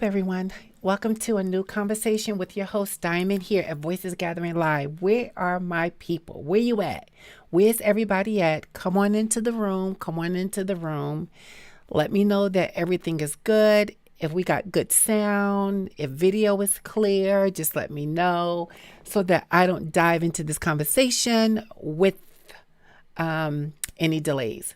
everyone? Welcome to a new conversation with your host, Diamond, here at Voices Gathering Live. Where are my people? Where you at? Where's everybody at? Come on into the room. Come on into the room. Let me know that everything is good. If we got good sound, if video is clear, just let me know so that I don't dive into this conversation with any delays.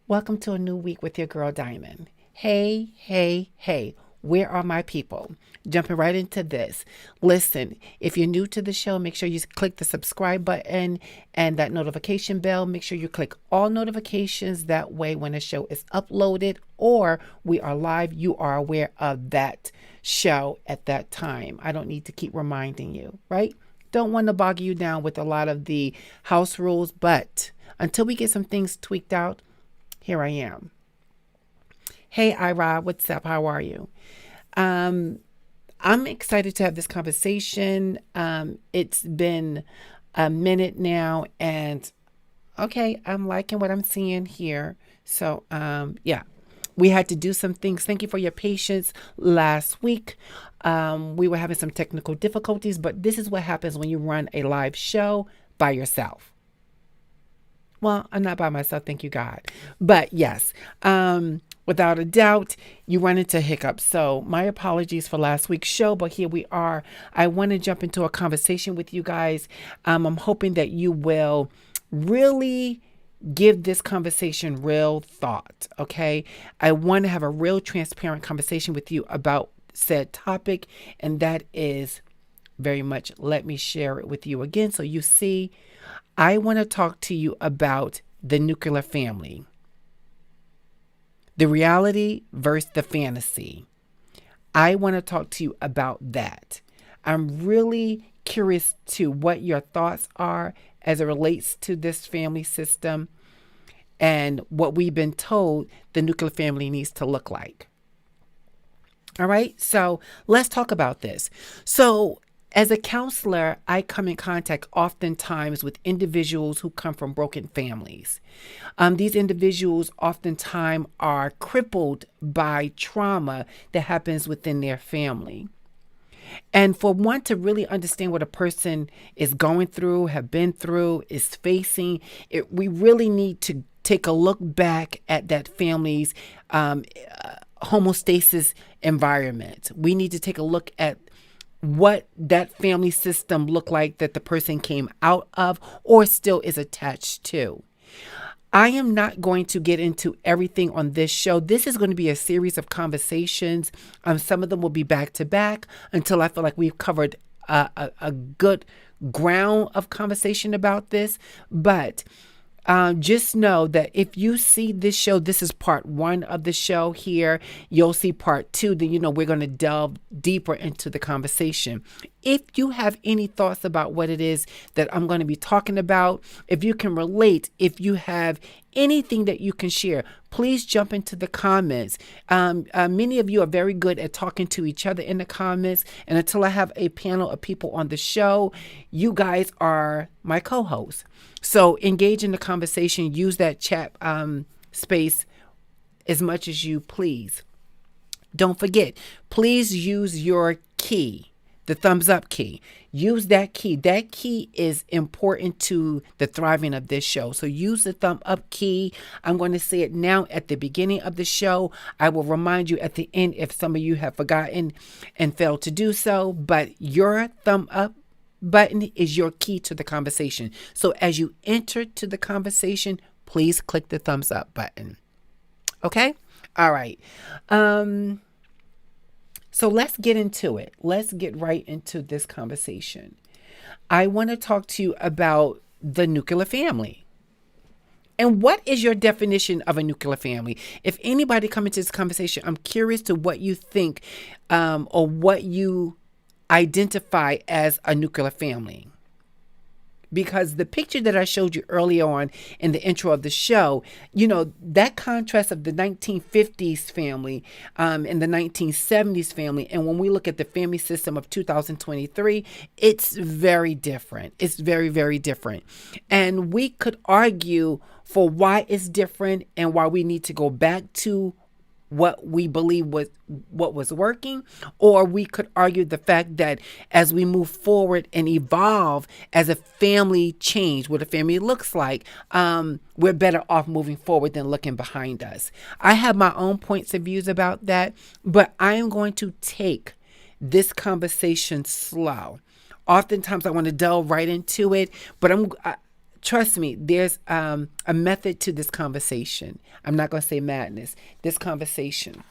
Welcome to a new week with your girl, Diamond. Hey, hey, hey. Where are my people? Jumping right into this. Listen, if you're new to the show, make sure you click the subscribe button and that notification bell. Make sure you click all notifications. That way, when a show is uploaded or we are live, you are aware of that show at that time. I don't need to keep reminding you, right? Don't want to bog you down with a lot of the house rules, but until we get some things tweaked out, here I am. Hey, Ira, what's up? How are you? I'm excited to have this conversation. It's been a minute now, and okay, I'm liking what I'm seeing here. So, yeah, we had to do some things. Thank you for your patience last week. We were having some technical difficulties, but this is what happens when you run a live show by yourself. Well, I'm not by myself, thank you, God. But yes, without a doubt, you run into hiccups. So my apologies for last week's show, but here we are. I want to jump into a conversation with you guys. I'm hoping that you will really give this conversation real thought, okay? I want to have a real transparent conversation with you about said topic, and that is very much, let me share it with you again so you see. I want to talk to you about the nuclear family. The reality versus the fantasy. I want to talk to you about that. I'm really curious to what your thoughts are as it relates to this family system and what we've been told the nuclear family needs to look like. All right, so let's talk about this. So as a counselor, I come in contact oftentimes with individuals who come from broken families. These individuals oftentimes are crippled by trauma that happens within their family. And for one to really understand what a person is going through, have been through, is facing, we really need to take a look back at that family's homeostasis environment. We need to take a look at what that family system looked like that the person came out of or still is attached to. I am not going to get into everything on this show. This is going to be a series of conversations. Some of them will be back to back until I feel like we've covered a good ground of conversation about this. But just know that if you see this show, this is part one of the show here. You'll see part two. Then, we're going to delve deeper into the conversation. If you have any thoughts about what it is that I'm going to be talking about, if you can relate, if you have anything that you can share, please jump into the comments. Many of you are very good at talking to each other in the comments. And until I have a panel of people on the show, you guys are my co-hosts. So engage in the conversation. Use that chat space as much as you please. Don't forget, please use your key, the thumbs up key. Use that key. That key is important to the thriving of this show. So use the thumb up key. I'm going to say it now at the beginning of the show. I will remind you at the end if some of you have forgotten and failed to do so. But your thumb up button is your key to the conversation. So as you enter to the conversation, please click the thumbs up button. Okay? All right. So let's get into it. Let's get right into this conversation. I want to talk to you about the nuclear family. And what is your definition of a nuclear family? If anybody come into this conversation, I'm curious to what you think or what you identify as a nuclear family. Because the picture that I showed you earlier on in the intro of the show, that contrast of the 1950s family and the 1970s family. And when we look at the family system of 2023, it's very different. It's very, very different. And we could argue for why it's different and why we need to go back to what we believe was what was working, or we could argue the fact that as we move forward and evolve as a family change, what a family looks like, we're better off moving forward than looking behind us. I have my own points of views about that, but I am going to take this conversation slow. Oftentimes I want to delve right into it, but trust me, there's a method to this conversation. I'm not going to say madness. This conversation.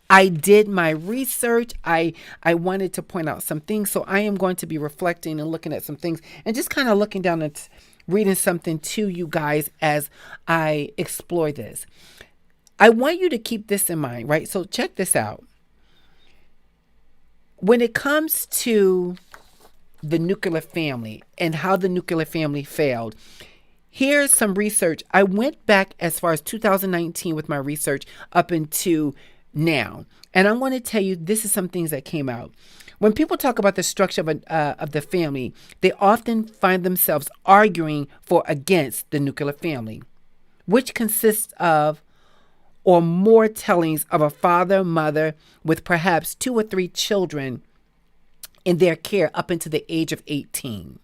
I did my research. I wanted to point out some things. So I am going to be reflecting and looking at some things and just kind of looking down and reading something to you guys as I explore this. I want you to keep this in mind, right? So check this out. When it comes to the nuclear family and how the nuclear family failed, here's some research. I went back as far as 2019 with my research up into now. And I want to tell you, this is some things that came out. When people talk about the structure of the family, they often find themselves arguing for against the nuclear family, which consists of or more tellings of a father, mother with perhaps 2 or 3 children in their care up into the age of 18.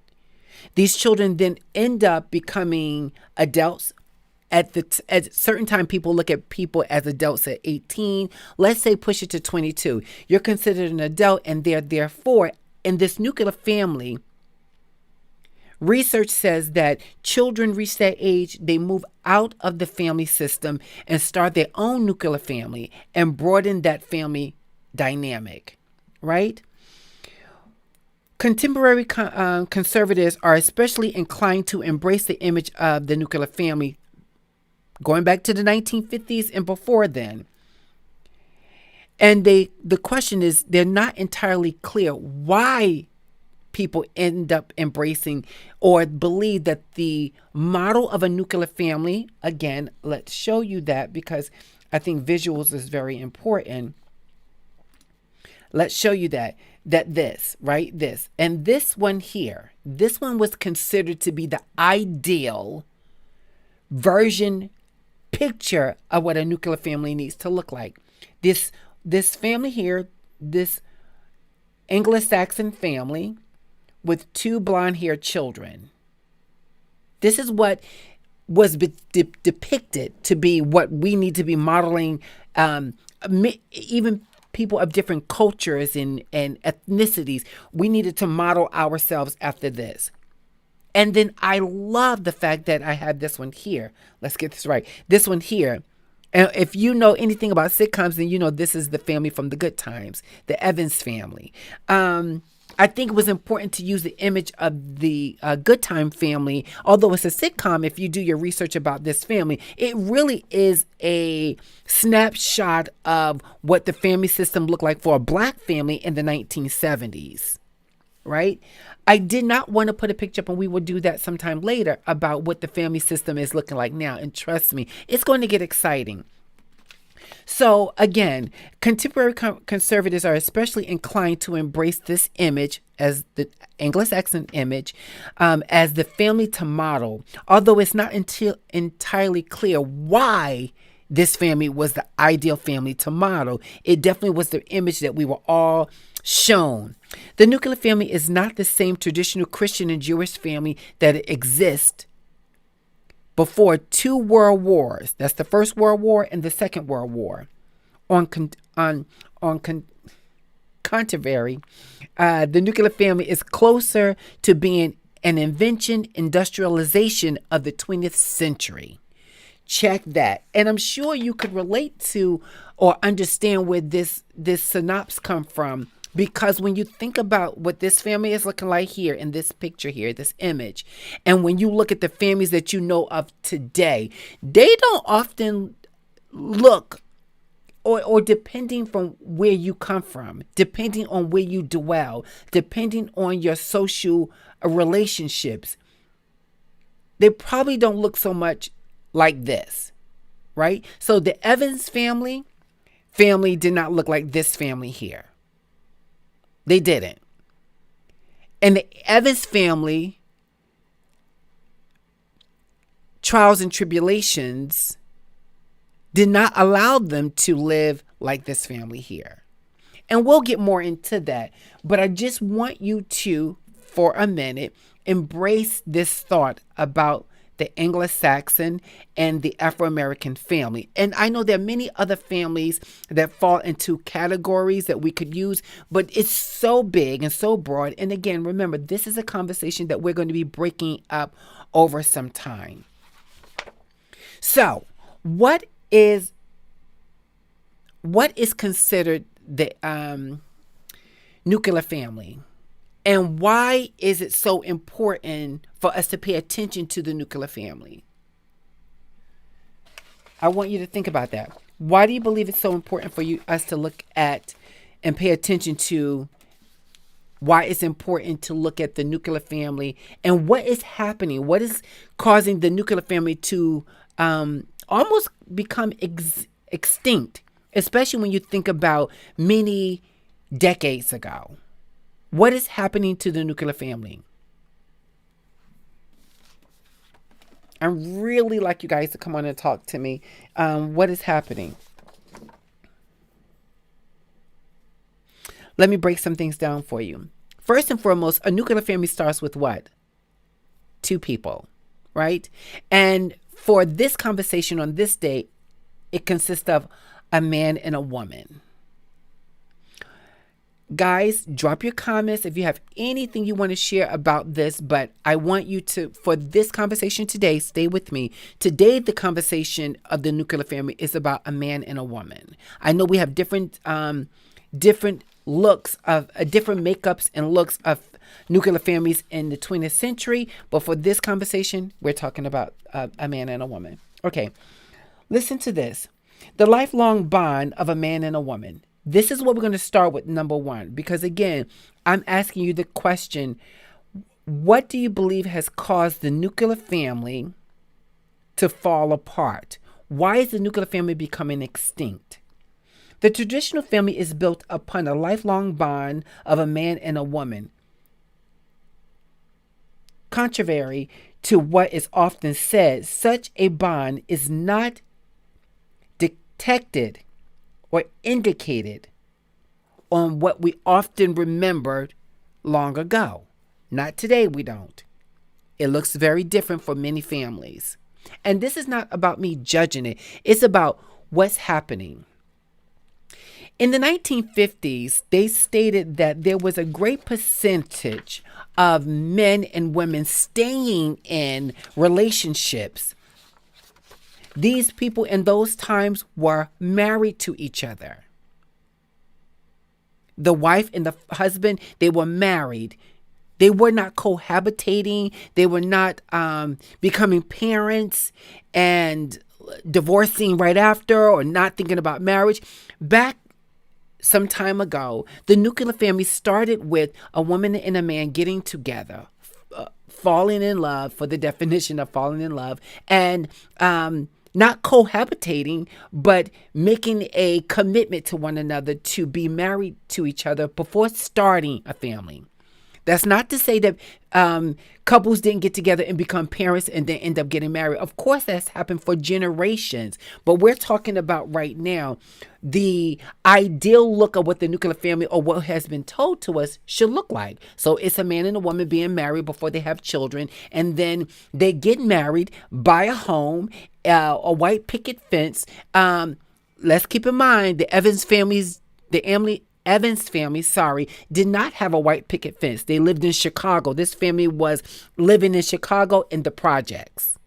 These children then end up becoming adults. At a certain time, people look at people as adults at 18. Let's say push it to 22. You're considered an adult, and therefore, in this nuclear family, research says that children reach that age, they move out of the family system and start their own nuclear family and broaden that family dynamic, right? Contemporary conservatives are especially inclined to embrace the image of the nuclear family going back to the 1950s and before then. And the question is, they're not entirely clear why people end up embracing or believe that the model of a nuclear family, again, let's show you that because I think visuals is very important. Let's show you that this, right? This. And this one here, this one was considered to be the ideal version picture of what a nuclear family needs to look like. This family here, this Anglo-Saxon family with 2 blonde-haired children. This is what was depicted to be what we need to be modeling, even people of different cultures and ethnicities. We needed to model ourselves after this. And then I love the fact that I have this one here. Let's get this right. This one here. And if you know anything about sitcoms, then you know this is the family from The Good Times, the Evans family. I think it was important to use the image of the Good Time family. Although it's a sitcom, if you do your research about this family, it really is a snapshot of what the family system looked like for a Black family in the 1970s. Right? I did not want to put a picture up, and we will do that sometime later about what the family system is looking like now. And trust me, it's going to get exciting. So again, contemporary conservatives are especially inclined to embrace this image as the Anglo-Saxon image as the family to model, although it's not entirely clear why this family was the ideal family to model. It definitely was the image that we were all shown. The nuclear family is not the same traditional Christian and Jewish family that exists before 2 world wars. That's the First World War and the Second World War. On contrary, the nuclear family is closer to being an invention, industrialization of the 20th century. Check that. And I'm sure you could relate to or understand where this synopsis come from. Because when you think about what this family is looking like here in this picture here, this image, and when you look at the families that you know of today, they don't often look, or depending from where you come from, depending on where you dwell, depending on your social relationships, they probably don't look so much like this, right? So the Evans family did not look like this family here. They didn't. And the Evans family, trials and tribulations did not allow them to live like this family here. And we'll get more into that. But I just want you to, for a minute, embrace this thought about the Anglo-Saxon and the Afro-American family. And I know there are many other families that fall into categories that we could use, but it's so big and so broad. And again, remember, this is a conversation that we're going to be breaking up over some time. So, what is considered the nuclear family? And why is it so important for us to pay attention to the nuclear family? I want you to think about that. Why do you believe it's so important for us to look at and pay attention to why it's important to look at the nuclear family and what is happening? What is causing the nuclear family to almost become extinct, especially when you think about many decades ago? What is happening to the nuclear family? I really like you guys to come on and talk to me. What is happening? Let me break some things down for you. First and foremost, a nuclear family starts with what? Two people, right? And for this conversation on this day, it consists of a man and a woman. Guys, drop your comments if you have anything you want to share about this, but I want you to, for this conversation today, stay with me. Today, the conversation of the nuclear family is about a man and a woman. I know we have different looks of different makeups and looks of nuclear families in the 20th century, but for this conversation, we're talking about a man and a woman. Okay, listen to this. The lifelong bond of a man and a woman. This is what we're going to start with, number one, because again, I'm asking you the question, what do you believe has caused the nuclear family to fall apart? Why is the nuclear family becoming extinct? The traditional family is built upon a lifelong bond of a man and a woman. Contrary to what is often said, such a bond is not detected or indicated on what we often remembered long ago. Not today, we don't. It looks very different for many families. And this is not about me judging it. It's about what's happening. In the 1950s, they stated that there was a great percentage of men and women staying in relationships. These people in those times were married to each other. The wife and the husband, they were married. They were not cohabitating. They were not becoming parents and divorcing right after or not thinking about marriage. Back some time ago, the nuclear family started with a woman and a man getting together, falling in love, for the definition of falling in love, and not cohabitating, but making a commitment to one another to be married to each other before starting a family. That's not to say that couples didn't get together and become parents and then end up getting married. Of course, that's happened for generations. But we're talking about right now the ideal look of what the nuclear family or what has been told to us should look like. So it's a man and a woman being married before they have children. And then they get married, buy a home, a white picket fence. Let's keep in mind the Evans family, did not have a white picket fence. They lived in Chicago. This family was living in Chicago in the projects.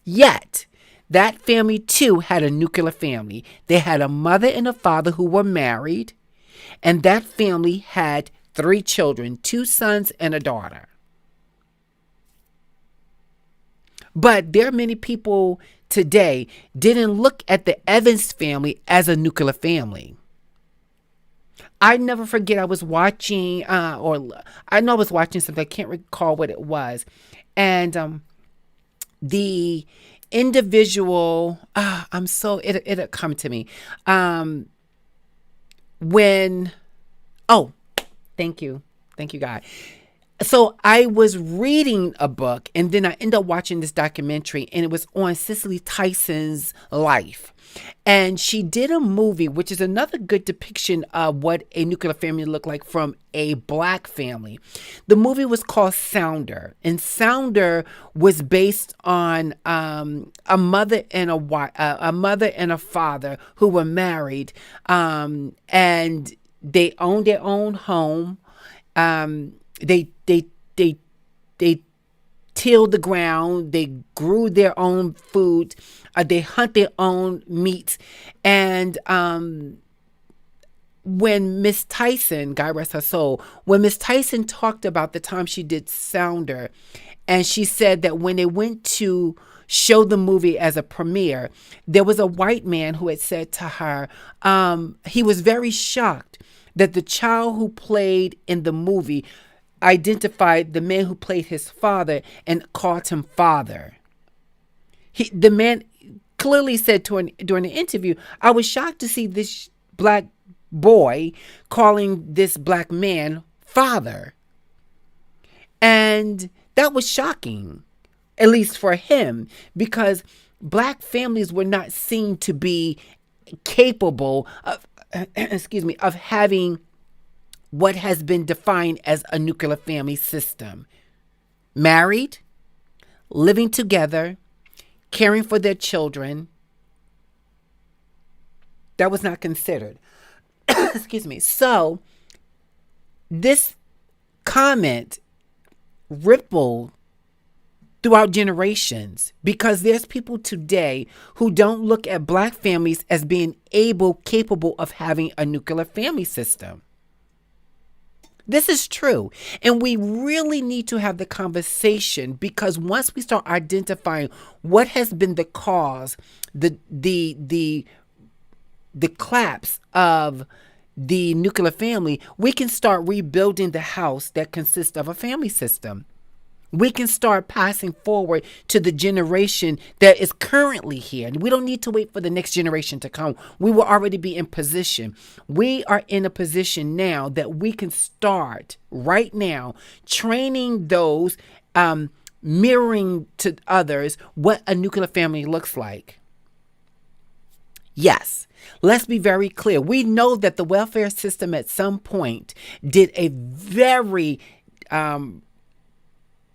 Yet, that family too had a nuclear family. They had a mother and a father who were married, and that family had 3 children, 2 sons and a daughter. But there are many people today didn't look at the Evans family as a nuclear family. I never forget, I was watching, something, I can't recall what it was. And the individual, it'll come to me. Thank you, God. So I was reading a book and then I ended up watching this documentary, and it was on Cicely Tyson's life. And she did a movie, which is another good depiction of what a nuclear family looked like from a black family. The movie was called Sounder, and Sounder was based on a mother and a mother and a father who were married, and they owned their own home. They tilled the ground. They grew their own food. They hunt their own meats. And when Miss Tyson, God rest her soul, when Miss Tyson talked about the time she did Sounder, and she said that when they went to show the movie as a premiere, there was a white man who had said to her, he was very shocked that the child who played in the movie identified the man who played his father and called him father. The man clearly said during the interview, I was shocked to see this black boy calling this black man father. And that was shocking, at least for him, because black families were not seen to be capable of, of having what has been defined as a nuclear family system. Married, living together, caring for their children. That was not considered. So this comment rippled throughout generations, because there's people today who don't look at black families as being capable of having a nuclear family system. This is true. And we really need to have the conversation, because once we start identifying what has been the cause, the collapse of the nuclear family, we can start rebuilding the house that consists of a family system. We can start passing forward to the generation that is currently here. And we don't need to wait for the next generation to come. We will already be in position. We are in a position now that we can start right now training those, mirroring to others what a nuclear family looks like. Yes, let's be very clear. We know that the welfare system at some point did a very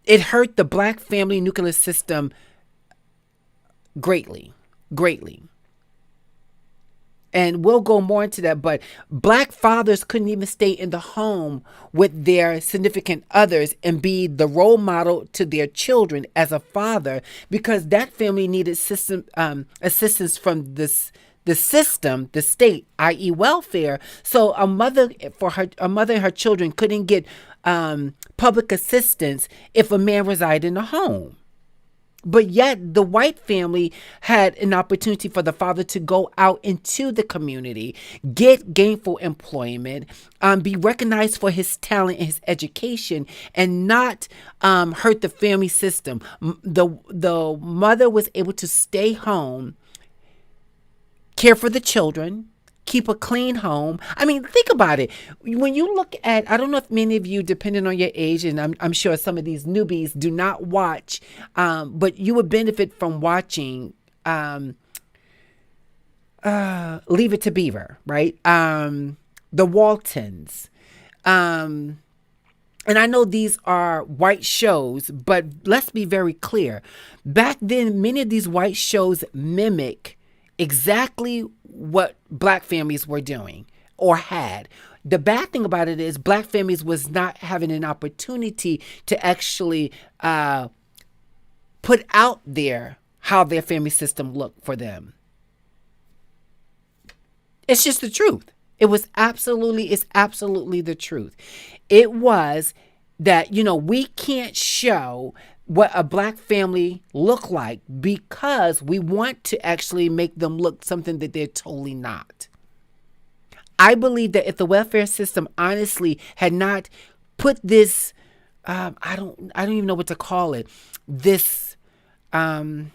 it hurt the black family nuclear system greatly. And we'll go more into that, but black fathers couldn't even stay in the home with their significant others and be the role model to their children as a father, because that family needed assistance from the system, the state, i.e. welfare. So a mother and her children couldn't get public assistance if a man resided in the home. But yet the white family had an opportunity for the father to go out into the community, get gainful employment, be recognized for his talent and his education, and not hurt the family system. The mother was able to stay home, care for the children, keep a clean home. I mean, think about it. When you look at, I don't know if many of you, depending on your age, and I'm sure some of these newbies do not watch, but you would benefit from watching Leave It to Beaver, right? The Waltons. And I know these are white shows, but let's be very clear. Back then, many of these white shows mimic exactly what black families were doing or had. The bad thing about it is black families was not having an opportunity to actually put out there how their family system looked for them. It's just the truth. It's absolutely the truth. It was that, we can't show what a black family look like because we want to actually make them look something that they're totally not. I believe that if the welfare system honestly had not put this, I don't even know what to call it. This, I'm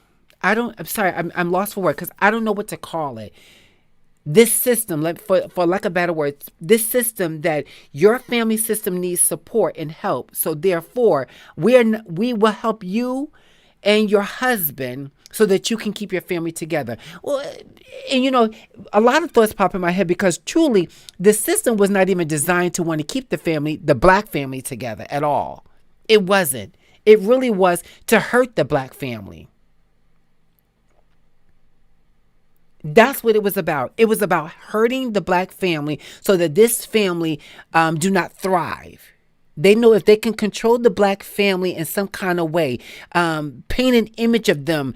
sorry, I'm lost for words because I don't know what to call it. This system, for lack of better words, this system that your family system needs support and help. So therefore, we will help you and your husband so that you can keep your family together. Well, and a lot of thoughts pop in my head because truly, the system was not even designed to want to keep the black family together at all. It wasn't. It really was to hurt the black family. That's what it was about. It was about hurting the black family so that this family do not thrive. They know if they can control the black family in some kind of way, paint an image of them,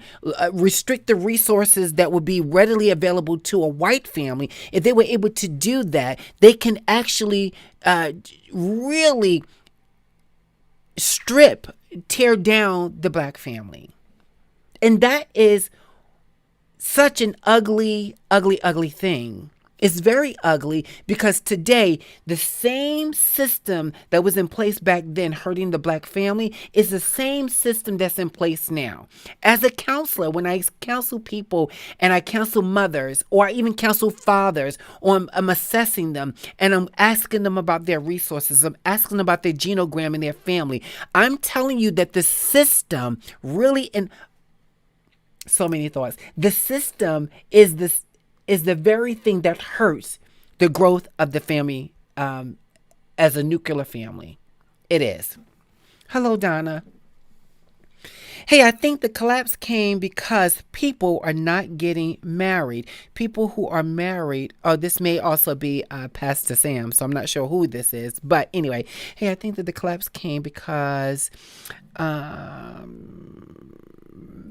restrict the resources that would be readily available to a white family, if they were able to do that, they can actually really tear down the black family. And that is such an ugly, ugly, ugly thing. It's very ugly because today, the same system that was in place back then hurting the black family is the same system that's in place now. As a counselor, when I counsel people and I counsel mothers or I even counsel fathers, or I'm assessing them and I'm asking them about their resources, I'm asking them about their genogram and their family, I'm telling you that the system really, in so many thoughts, the system is the very thing that hurts the growth of the family as a nuclear family. It is. Hello, Donna. Hey, I think the collapse came because people are not getting married. People who are married, this may also be Pastor Sam, so I'm not sure who this is. But anyway, hey, I think that the collapse came because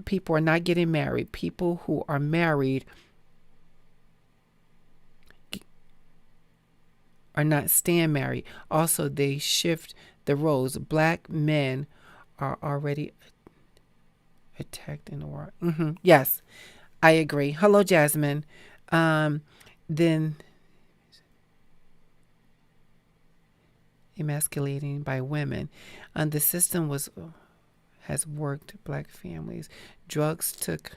people are not getting married. People who are married are not staying married. Also, they shift the roles. Black men are already attacked in the war. Yes, I agree. Hello, Jasmine. Then emasculating by women. The system has worked black families. Drugs took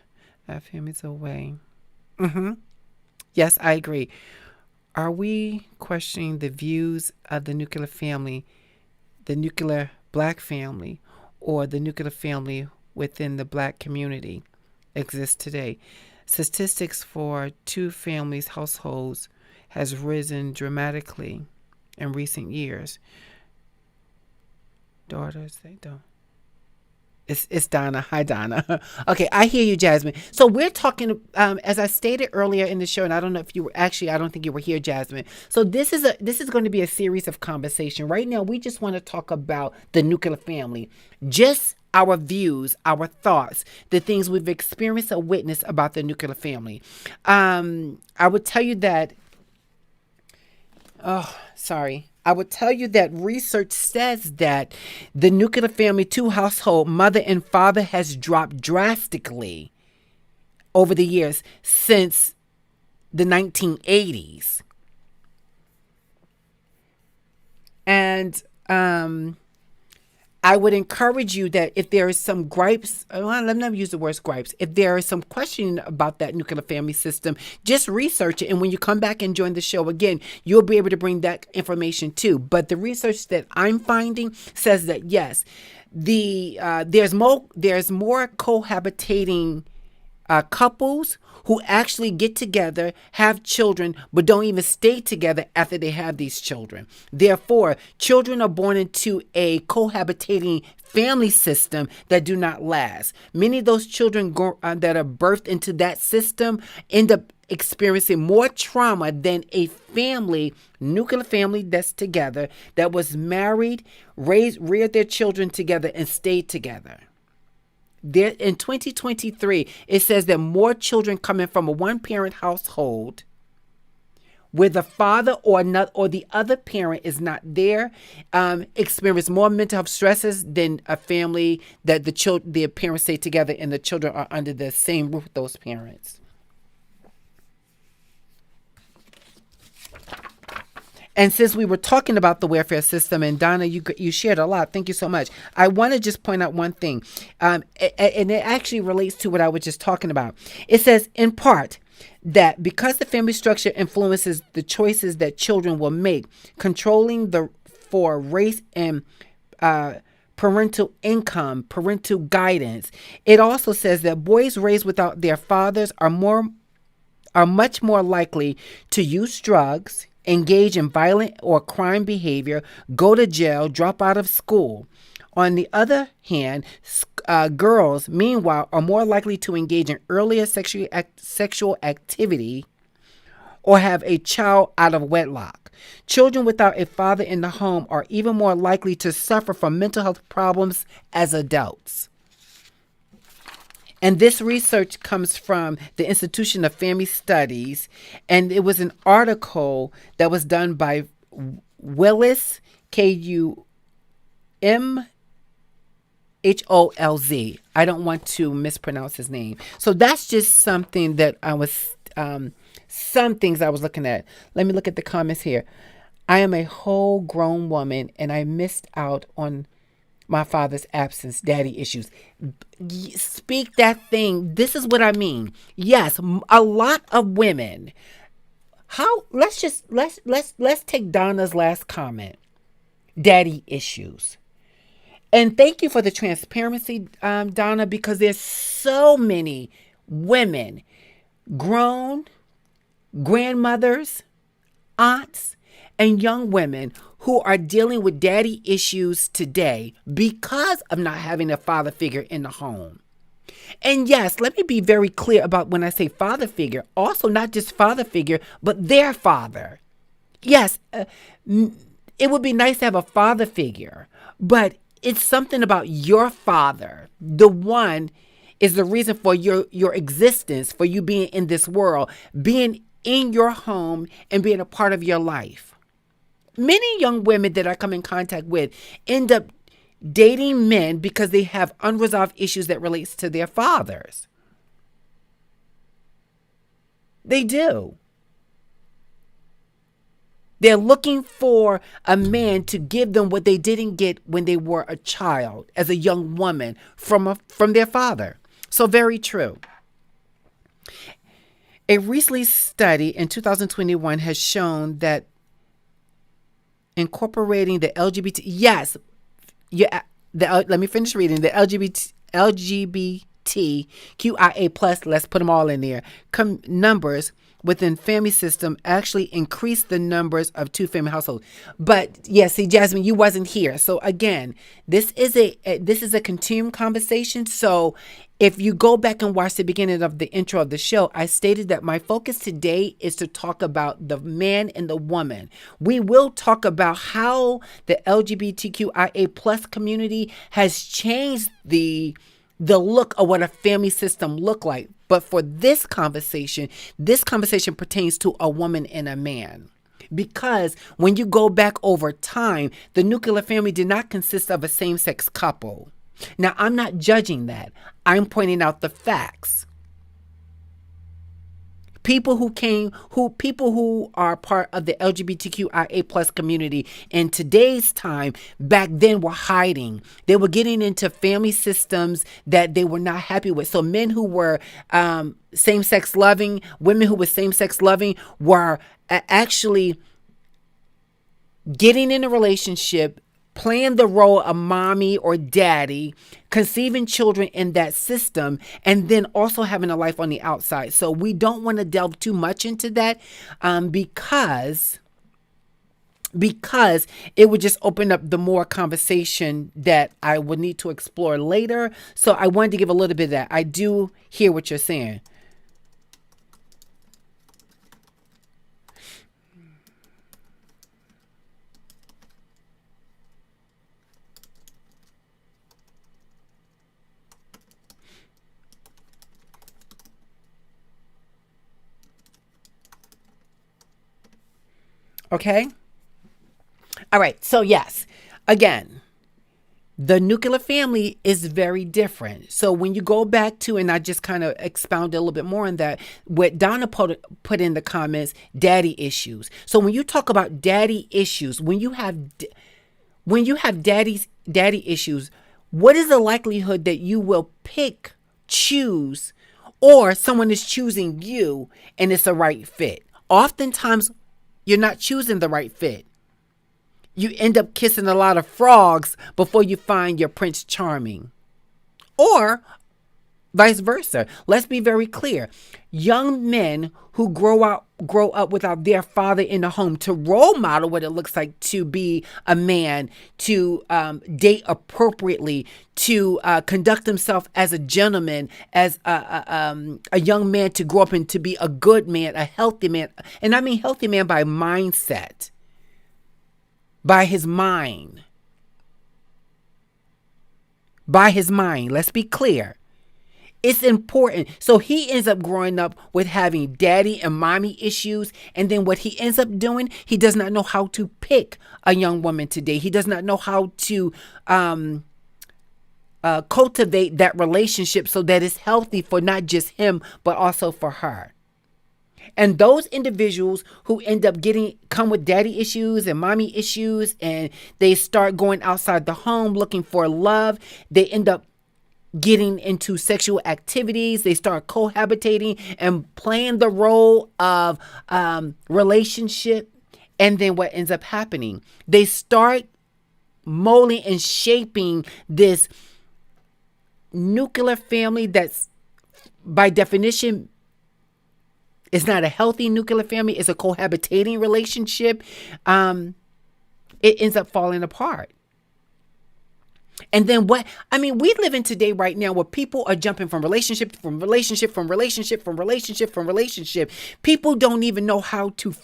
families away. Yes, I agree. Are we questioning the views of the nuclear family, the nuclear black family, or the nuclear family within the black community exists today? Statistics for two families households has risen dramatically in recent years. Daughters, they don't. It's Donna. Hi, Donna. Okay, I hear you, Jasmine. So we're talking, as I stated earlier in the show, and I don't know if you were actually, I don't think you were here, Jasmine. So this is going to be a series of conversation. Right now, we just want to talk about the nuclear family, just our views, our thoughts, the things we've experienced or witnessed about the nuclear family. I would tell you that. I would tell you that research says that the nuclear family two household, mother and father, has dropped drastically over the years since the 1980s. And I would encourage you that if there is some gripes, let me not use the word gripes, if there is some questioning about that nuclear family system, just research it. And when you come back and join the show again, you'll be able to bring that information too. But the research that I'm finding says that yes, there's more cohabitating couples who actually get together, have children, but don't even stay together after they have these children. Therefore, children are born into a cohabitating family system that do not last. Many of those children that are birthed into that system end up experiencing more trauma than a nuclear family that's together, that was married, reared their children together, and stayed together. There, in 2023, it says that more children coming from a one-parent household where the father or the other parent is not there experience more mental health stresses than a family that the parents stay together and the children are under the same roof with those parents. And since we were talking about the welfare system, and Donna, you shared a lot. Thank you so much. I want to just point out one thing, and it actually relates to what I was just talking about. It says, in part, that because the family structure influences the choices that children will make, controlling the for race and uh, parental income, parental guidance. It also says that boys raised without their fathers are much more likely to use drugs, engage in violent or crime behavior, go to jail, drop out of school. On the other hand, girls, meanwhile, are more likely to engage in earlier sexual activity or have a child out of wedlock. Children without a father in the home are even more likely to suffer from mental health problems as adults. And this research comes from the Institution of Family Studies, and it was an article that was done by Willis, K-U-M-H-O-L-Z. I don't want to mispronounce his name. So that's just something that some things I was looking at. Let me look at the comments here. I am a whole grown woman, and I missed out on my father's absence, daddy issues. Speak that thing. This is what I mean. Yes, a lot of women. Let's take Donna's last comment. Daddy issues. And thank you for the transparency, Donna, because there's so many women, grown grandmothers, aunts, and young women who are dealing with daddy issues today because of not having a father figure in the home. And yes, let me be very clear about when I say father figure, also not just father figure, but their father. Yes, it would be nice to have a father figure, but it's something about your father. The one is the reason for your existence, for you being in this world, being in your home and being a part of your life. Many young women that I come in contact with end up dating men because they have unresolved issues that relates to their fathers. They do. They're looking for a man to give them what they didn't get when they were a child, as a young woman, from their father. So very true. A recent study in 2021 has shown that incorporating the LGBT, yes, let me finish reading, the LGBTQIA plus, let's put them all in there, numbers within family system actually increase the numbers of two-family households. But yes, see, Jasmine, you wasn't here. So again, this is a continuum conversation. So if you go back and watch the beginning of the intro of the show, I stated that my focus today is to talk about the man and the woman. We will talk about how the LGBTQIA plus community has changed the look of what a family system look like. But for this conversation pertains to a woman and a man. Because when you go back over time, the nuclear family did not consist of a same-sex couple. Now, I'm not judging that. I'm pointing out the facts. People who are part of the LGBTQIA plus community in today's time, back then were hiding. They were getting into family systems that they were not happy with. So men who were same-sex loving, women who were same-sex loving were actually getting in a relationship, playing the role of mommy or daddy, conceiving children in that system, and then also having a life on the outside. So we don't want to delve too much into that because it would just open up the more conversation that I would need to explore later. So I wanted to give a little bit of that. I do hear what you're saying. Okay. All right. So yes, again, the nuclear family is very different. So when you go back to, and I just kind of expounded a little bit more on that, what Donna put in the comments, daddy issues. So when you talk about daddy issues, when you have daddy issues, what is the likelihood that you will choose, or someone is choosing you and it's a right fit. Oftentimes, you're not choosing the right fit. You end up kissing a lot of frogs before you find your Prince Charming. Or vice versa. Let's be very clear. Young men who grow up without their father in the home to role model what it looks like to be a man, to date appropriately, to conduct himself as a gentleman, as a young man, to grow up and to be a good man, a healthy man. And I mean healthy man by mindset, by his mind. By his mind. Let's be clear. It's important. So he ends up growing up with having daddy and mommy issues. And then what he ends up doing, he does not know how to pick a young woman today. He does not know how to cultivate that relationship so that it's healthy for not just him, but also for her. And those individuals who end up come with daddy issues and mommy issues, and they start going outside the home looking for love, they end up getting into sexual activities. They start cohabitating and playing the role of relationship. And then what ends up happening? They start molding and shaping this nuclear family that's, by definition, is not a healthy nuclear family. It's a cohabitating relationship. It ends up falling apart. And then we live in today right now where people are jumping from relationship. People don't even know how to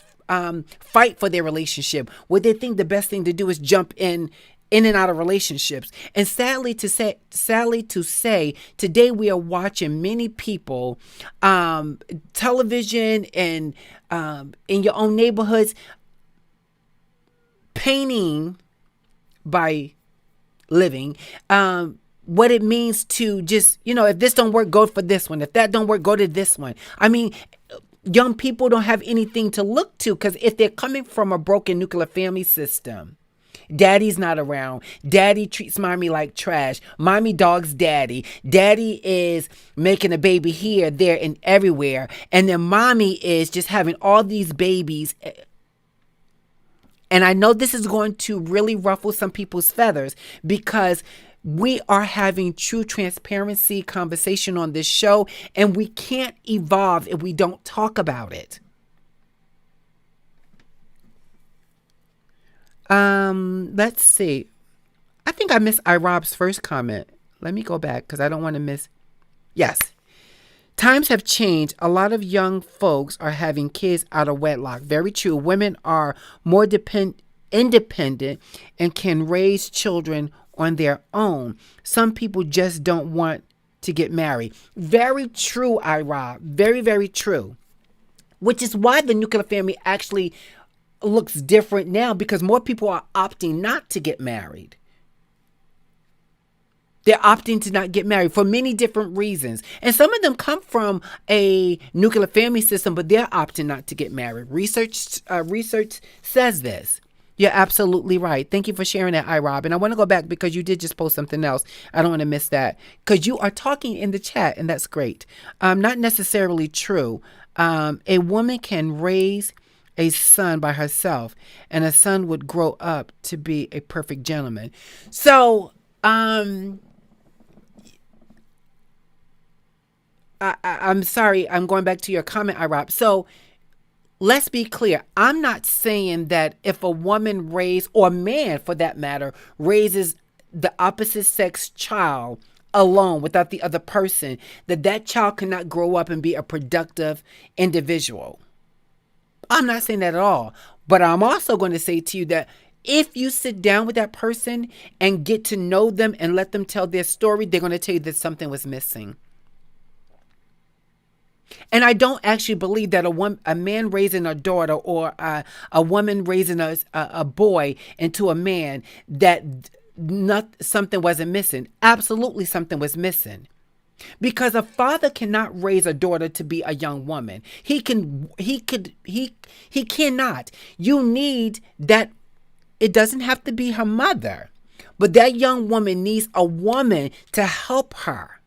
fight for their relationship. What they think the best thing to do is jump in and out of relationships. And sadly to say, today we are watching many people, television and in your own neighborhoods, painting by living, what it means to just, if this don't work, go for this one. If that don't work, go to this one. I mean, young people don't have anything to look to, because if they're coming from a broken nuclear family system, daddy's not around. Daddy treats mommy like trash. Mommy dogs daddy. Daddy is making a baby here, there, and everywhere. And then mommy is just having all these babies. And I know this is going to really ruffle some people's feathers, because we are having true transparency conversation on this show, and we can't evolve if we don't talk about it. Let's see. I think I missed iRob's first comment. Let me go back because I don't want to miss. Yes. Times have changed. A lot of young folks are having kids out of wedlock. Very true. Women are more independent and can raise children on their own. Some people just don't want to get married. Very true, iRob. Very, very true. Which is why the nuclear family actually looks different now, because more people are opting not to get married. They're opting to not get married for many different reasons. And some of them come from a nuclear family system, but they're opting not to get married. Research says this. You're absolutely right. Thank you for sharing that, iRob. And I want to go back because you did just post something else. I don't want to miss that, because you are talking in the chat, and that's great. Not necessarily true. A woman can raise a son by herself, and a son would grow up to be a perfect gentleman. So, I'm sorry, I'm going back to your comment, iRob. So let's be clear. I'm not saying that if a woman or a man for that matter, raises the opposite sex child alone without the other person, that child cannot grow up and be a productive individual. I'm not saying that at all. But I'm also going to say to you that if you sit down with that person and get to know them and let them tell their story, they're going to tell you that something was missing. And I don't actually believe that a man raising a daughter or a woman raising a boy into a man, that something wasn't missing. Absolutely something was missing. Because a father cannot raise a daughter to be a young woman. He cannot. You need that. It doesn't have to be her mother, but that young woman needs a woman to help her.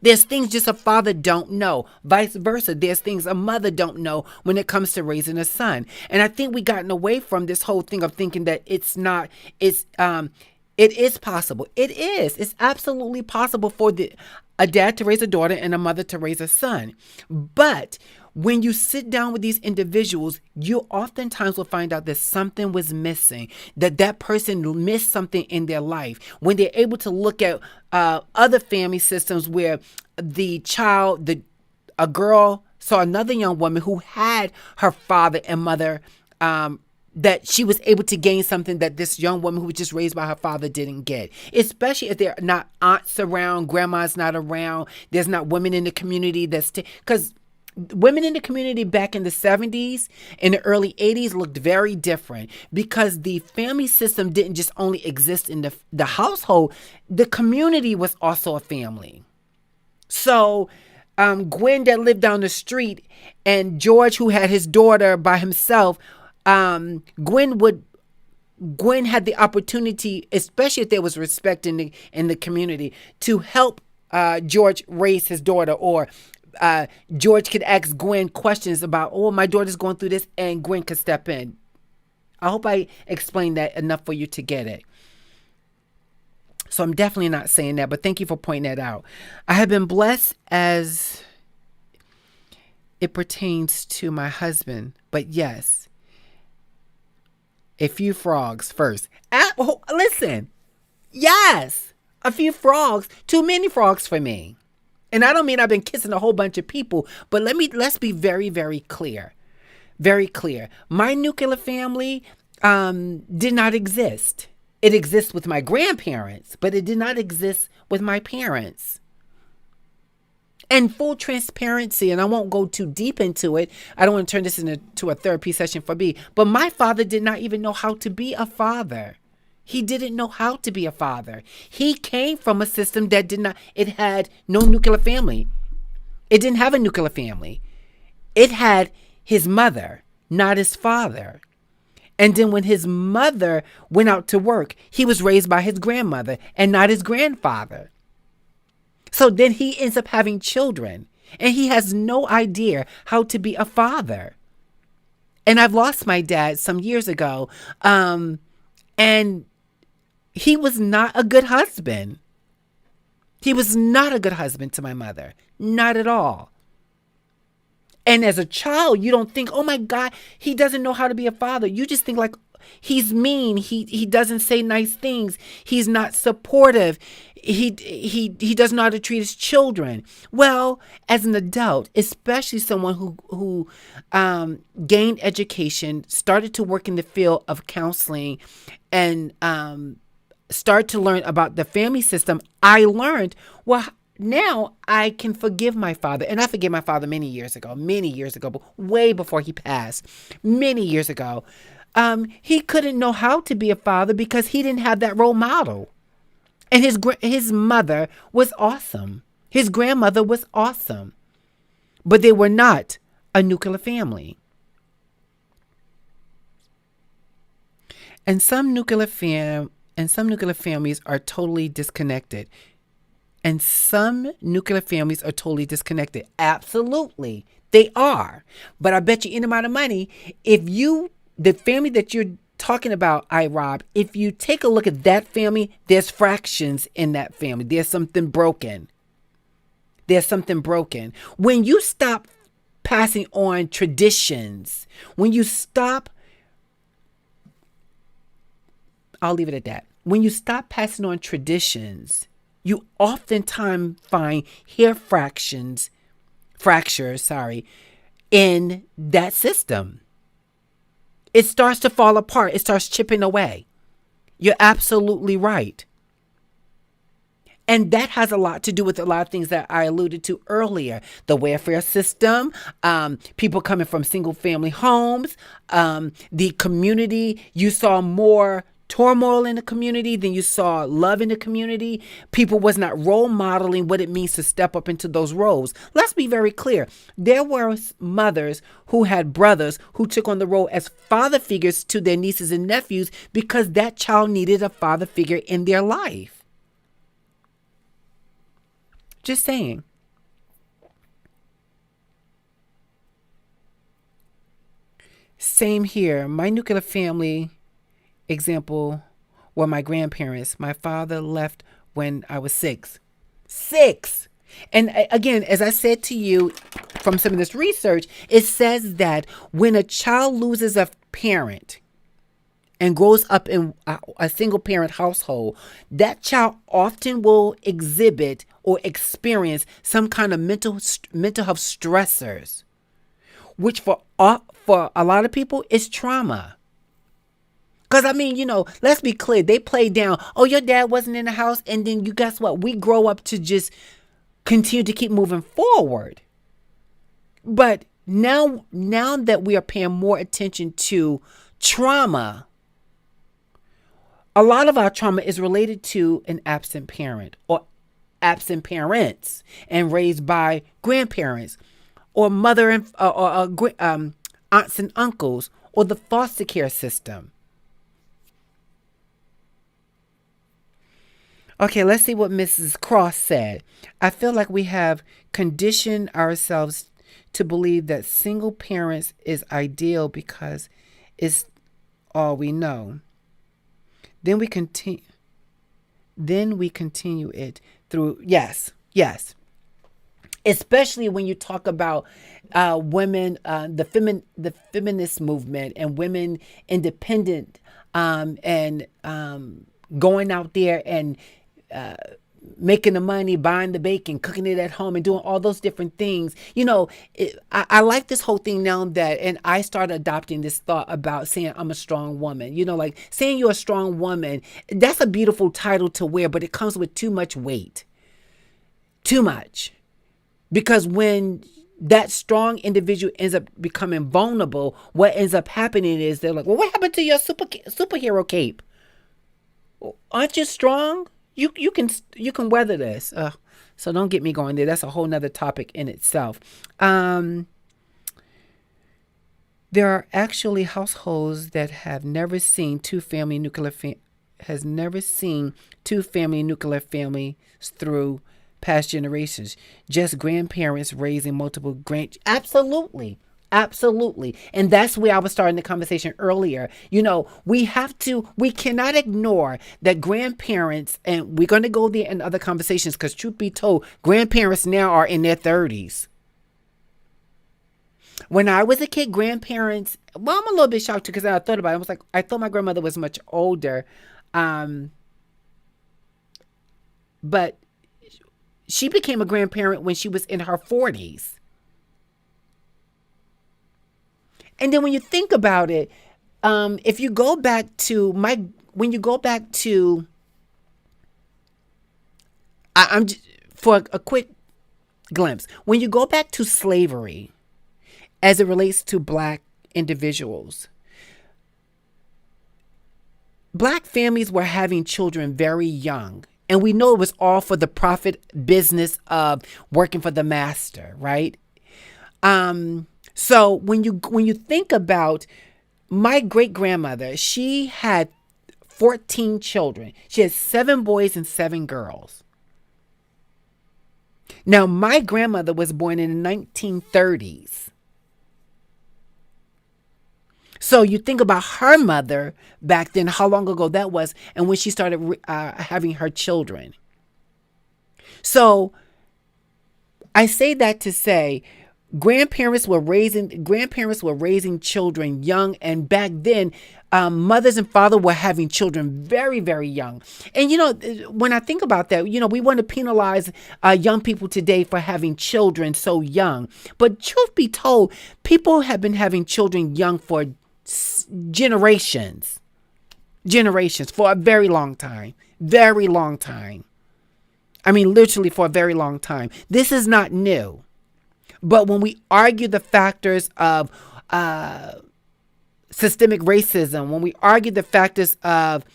There's things just a father don't know. Vice versa. There's things a mother don't know when it comes to raising a son. And I think we gotten away from this whole thing of thinking that it is possible. It is. It's absolutely possible for a dad to raise a daughter and a mother to raise a son. But when you sit down with these individuals, you oftentimes will find out that something was missing, that person missed something in their life. When they're able to look at other family systems where a girl saw another young woman who had her father and mother, that she was able to gain something that this young woman who was just raised by her father didn't get. Especially if there are not aunts around, grandma's not around, there's not women in the community because women in the community back in the 70s and the early 80s looked very different because the family system didn't just only exist in the household. The community was also a family. So Gwen that lived down the street and George who had his daughter by himself, Gwen had the opportunity, especially if there was respect in the community, to help George raise his daughter, or George could ask Gwen questions about, oh, my daughter's going through this, and Gwen could step in. I hope I explained that enough for you to get it. So I'm definitely not saying that, but thank you for pointing that out. I have been blessed as it pertains to my husband, but yes, a few frogs first. Listen, yes, a few frogs, too many frogs for me. And I don't mean I've been kissing a whole bunch of people, but let's be very, very clear. Very clear. My nuclear family did not exist. It exists with my grandparents, but it did not exist with my parents. And full transparency, and I won't go too deep into it. I don't want to turn this into a therapy session for me, but my father did not even know how to be a father. He didn't know how to be a father. He came from a system that it had no nuclear family. It didn't have a nuclear family. It had his mother, not his father. And then when his mother went out to work, he was raised by his grandmother and not his grandfather. So then he ends up having children and he has no idea how to be a father. And I've lost my dad some years ago. And he was not a good husband. He was not a good husband to my mother. Not at all. And as a child, you don't think, oh my God, he doesn't know how to be a father. You just think like, he's mean. He doesn't say nice things. He's not supportive. He doesn't know how to treat his children. Well, as an adult, especially someone who gained education, started to work in the field of counseling, and start to learn about the family system, I learned, well, now I can forgive my father. And I forgave my father many years ago, but way before he passed, many years ago. He couldn't know how to be a father because he didn't have that role model. And his mother was awesome. His grandmother was awesome. But they were not a nuclear family. And some nuclear families are totally disconnected. Absolutely. They are. But I bet you any amount of money, the family that you're talking about, Rob, if you take a look at that family, there's fractions in that family. There's something broken. When you stop passing on traditions, I'll leave it at that. When you stop passing on traditions, you oftentimes find hair fractures, in that system. It starts to fall apart. It starts chipping away. You're absolutely right. And that has a lot to do with a lot of things that I alluded to earlier. The welfare system, people coming from single family homes, the community. You saw more turmoil in the community than you saw love in the community. People was not role modeling what it means to step up into those roles. Let's be very clear. There were mothers who had brothers who took on the role as father figures to their nieces and nephews because that child needed a father figure in their life. Just saying. Same here. My nuclear family example were my grandparents. My father left when I was 6. 6. And again, as I said to you from some of this research, it says that when a child loses a parent and grows up in a single parent household, that child often will exhibit or experience some kind of mental health stressors, which for a lot of people is trauma. Because, I mean, let's be clear. They play down, oh, your dad wasn't in the house. And then you guess what? We grow up to just continue to keep moving forward. But now that we are paying more attention to trauma, a lot of our trauma is related to an absent parent or absent parents and raised by grandparents or mother and aunts and uncles or the foster care system. Okay, let's see what Mrs. Cross said. I feel like we have conditioned ourselves to believe that single parents is ideal because it's all we know. Then we continue it through yes. Especially when you talk about women, the feminist movement and women independent and going out there and making the money, buying the bacon, cooking it at home, and doing all those different things. I like this whole thing now and I started adopting this thought about saying I'm a strong woman. Like saying you're a strong woman, that's a beautiful title to wear, but it comes with too much weight. Too much. Because when that strong individual ends up becoming vulnerable, what ends up happening is they're like, well, what happened to your superhero cape? Aren't you strong? You can weather this. So don't get me going there. That's a whole nother topic in itself. There are actually households that have never seen two family nuclear families through past generations. Just grandparents raising multiple Absolutely. And that's where I was starting the conversation earlier. We cannot ignore that grandparents, and we're going to go there in other conversations because truth be told, grandparents now are in their 30s. When I was a kid, grandparents, well, I'm a little bit shocked too because I thought about it. I was like, I thought my grandmother was much older. But she became a grandparent when she was in her 40s. And then when you think about it, if you go back to for a quick glimpse, when you go back to slavery, as it relates to Black individuals, Black families were having children very young. And we know it was all for the profit business of working for the master, right? So when you think about my great grandmother, she had 14 children. She had 7 boys and 7 girls. Now, my grandmother was born in the 1930s. So you think about her mother back then, how long ago that was, and when she started having her children. So I say that to say, grandparents were raising children young, and back then, mothers and fathers were having children very, very young. And when I think about that, we want to penalize young people today for having children so young. But truth be told, people have been having children young for generations for a very long time. I mean, literally for a very long time. This is not new. But when we argue the factors of systemic racism, when we argue the factors of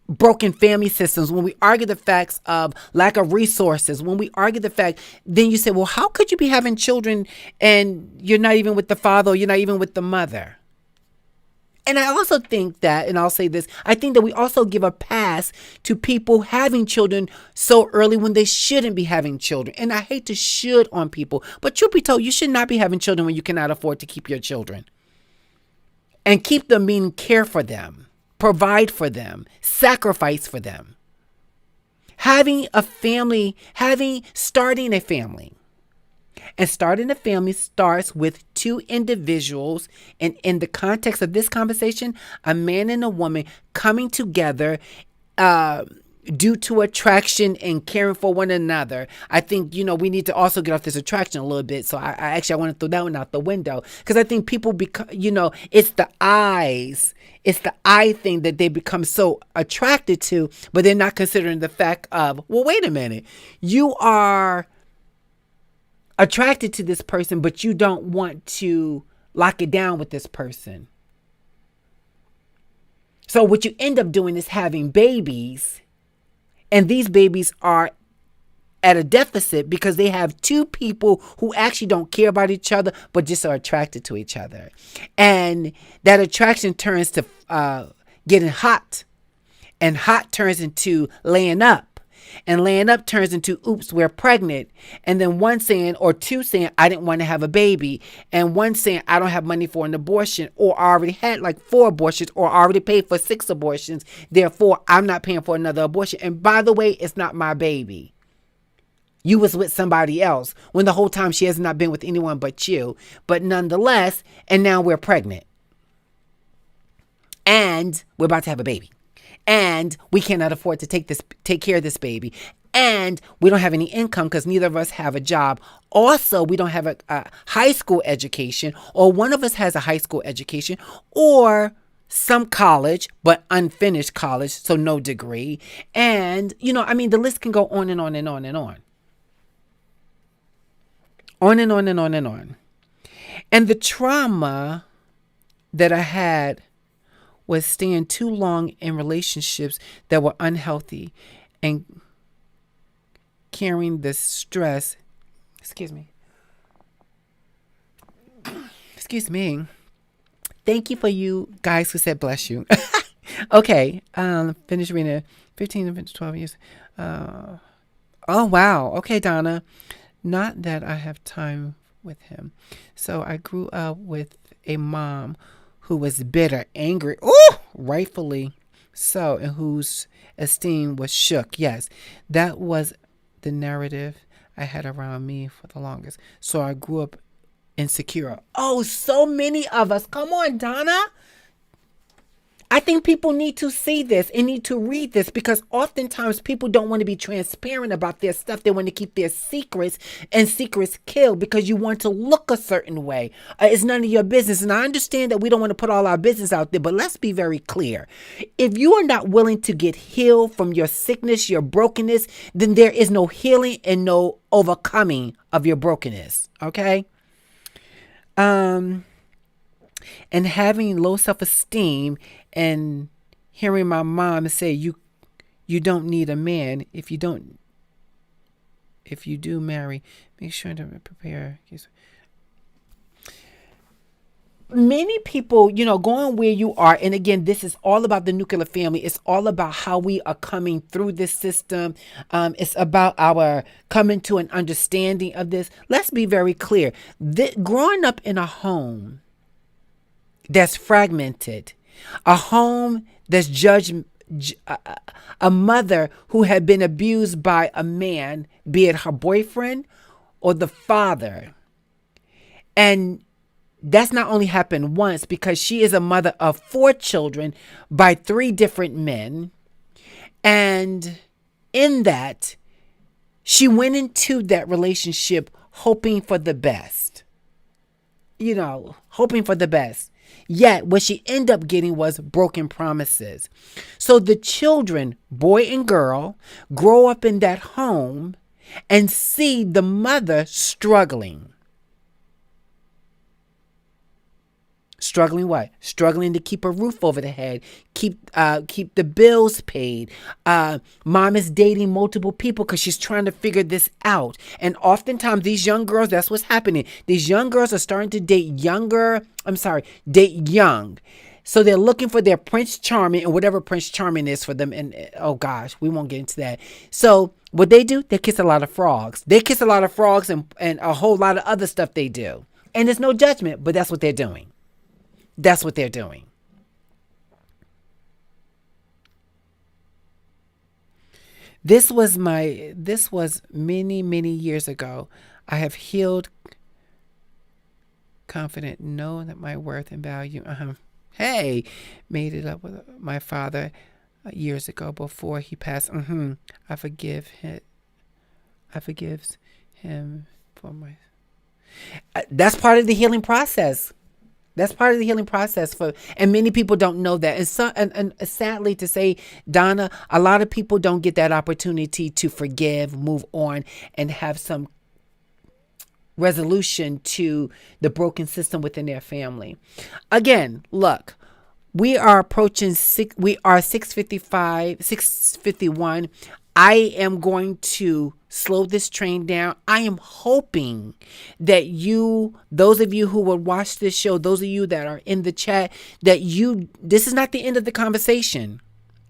broken family systems, when we argue the facts of lack of resources, when we argue the fact, then you say, well, how could you be having children and you're not even with the father or you're not even with the mother? And I also think that, and I'll say this, I think that we also give a pass to people having children so early when they shouldn't be having children. And I hate to should on people, but truth be told, you should not be having children when you cannot afford to keep your children. And keep them meaning care for them, provide for them, sacrifice for them. Having a family, starting a family. And starting a family starts with two individuals. And in the context of this conversation, a man and a woman coming together due to attraction and caring for one another. I think, we need to also get off this attraction a little bit. So I want to throw that one out the window. Because I think people become, it's the eyes. It's the eye thing that they become so attracted to, but they're not considering the fact of, well, wait a minute. You are attracted to this person, but you don't want to lock it down with this person. So what you end up doing is having babies, and these babies are at a deficit because they have two people who actually don't care about each other, but just are attracted to each other. And that attraction turns to getting hot, and hot turns into laying up. And laying up turns into, oops, we're pregnant. And then one saying, or two saying, I didn't want to have a baby. And one saying, I don't have money for an abortion, or I already had like 4 abortions, or I already paid for 6 abortions. Therefore, I'm not paying for another abortion. And by the way, it's not my baby. You was with somebody else when the whole time she has not been with anyone but you. But nonetheless, and now we're pregnant. And we're about to have a baby. And we cannot afford to take care of this baby. And we don't have any income because neither of us have a job. Also, we don't have a high school education, or one of us has a high school education, or some college, but unfinished college, so no degree. And, the list can go on and on and on and on. On and on and on and on. And the trauma that I had was staying too long in relationships that were unhealthy and carrying the stress. Excuse me. Thank you for you guys who said bless you. Okay. Finish reading 15 to 12 years. Oh, wow. Okay, Donna. Not that I have time with him. So I grew up with a mom who was bitter, angry, rightfully so, and whose esteem was shook. Yes, that was the narrative I had around me for the longest. So I grew up insecure. Oh, so many of us. Come on, Donna. I think people need to see this and need to read this, because oftentimes people don't want to be transparent about their stuff. They want to keep their secrets, and secrets kill because you want to look a certain way. It's none of your business. And I understand that we don't want to put all our business out there, but let's be very clear. If you are not willing to get healed from your sickness, your brokenness, then there is no healing and no overcoming of your brokenness. Okay? And having low self-esteem and hearing my mom say, you don't need a man. If you do marry, make sure to prepare. Many people, going where you are. And again, this is all about the nuclear family. It's all about how we are coming through this system. It's about our coming to an understanding of this. Let's be very clear. Growing up in a home that's fragmented, a home that's a mother who had been abused by a man, be it her boyfriend or the father. And that's not only happened once, because she is a mother of 4 children by 3 different men. And in that, she went into that relationship hoping for the best. Hoping for the best. Yet what she ended up getting was broken promises. So the children, boy and girl, grow up in that home and see the mother struggling. Struggling what? Struggling to keep a roof over the head, keep the bills paid. Mom is dating multiple people because she's trying to figure this out. And oftentimes these young girls, that's what's happening. These young girls are starting to date young. So they're looking for their Prince Charming and whatever Prince Charming is for them. And oh gosh, we won't get into that. So what they do, they kiss a lot of frogs. They kiss a lot of frogs and a whole lot of other stuff they do. And there's no judgment, but that's what they're doing. That's what they're doing. This was many, many years ago. I have healed, confident, know that my worth and value. Hey, made it up with my father years ago before he passed. I forgive him. I forgives him for my. That's part of the healing process. That's part of the healing process and many people don't know that. And sadly to say, Donna, a lot of people don't get that opportunity to forgive, move on, and have some resolution to the broken system within their family. Again, look, we are approaching we are 6:51. I am going to slow this train down. I am hoping that those of you who will watch this show, those of you that are in the chat, this is not the end of the conversation.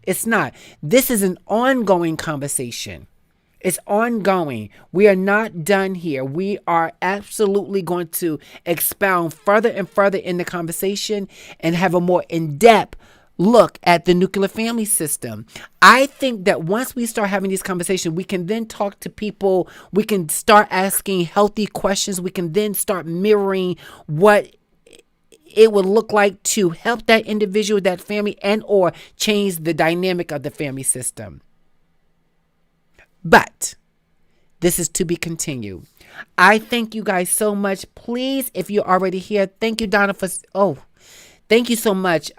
It's not. This is an ongoing conversation. It's ongoing. We are not done here. We are absolutely going to expound further and further in the conversation and have a more in-depth look at the nuclear family system. I think that once we start having these conversations, we can then talk to people. We can start asking healthy questions. We can then start mirroring what it would look like to help that individual, that family, and or change the dynamic of the family system. But this is to be continued. I thank you guys so much. Please, if you're already here, thank you, Donna, thank you so much.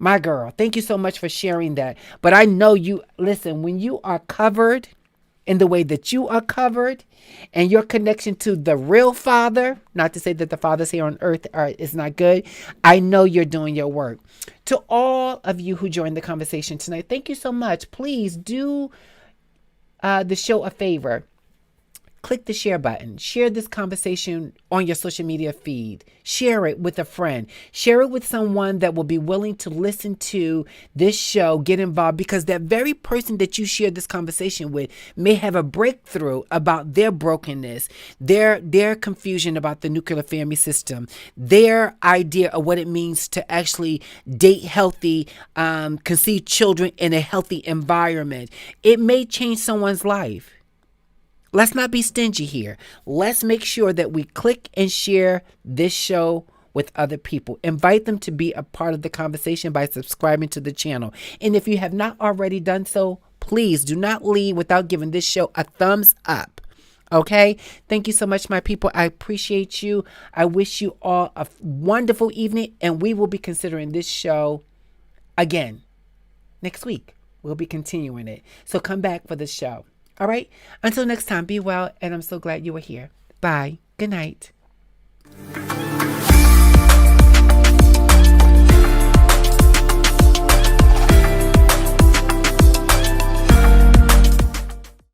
My girl, thank you so much for sharing that. But I know listen, when you are covered in the way that you are covered and your connection to the real Father, not to say that the fathers here on earth is not good, I know you're doing your work. To all of you who joined the conversation tonight, thank you so much. Please do the show a favor. Click the share button. Share this conversation on your social media feed. Share it with a friend. Share it with someone that will be willing to listen to this show, get involved, because that very person that you share this conversation with may have a breakthrough about their brokenness, their confusion about the nuclear family system, their idea of what it means to actually date healthy, conceive children in a healthy environment. It may change someone's life. Let's not be stingy here. Let's make sure that we click and share this show with other people. Invite them to be a part of the conversation by subscribing to the channel. And if you have not already done so, please do not leave without giving this show a thumbs up. Okay? Thank you so much, my people. I appreciate you. I wish you all a wonderful evening, and we will be considering this show again next week. We'll be continuing it. So come back for the show. All right. Until next time, be well. And I'm so glad you were here. Bye. Good night.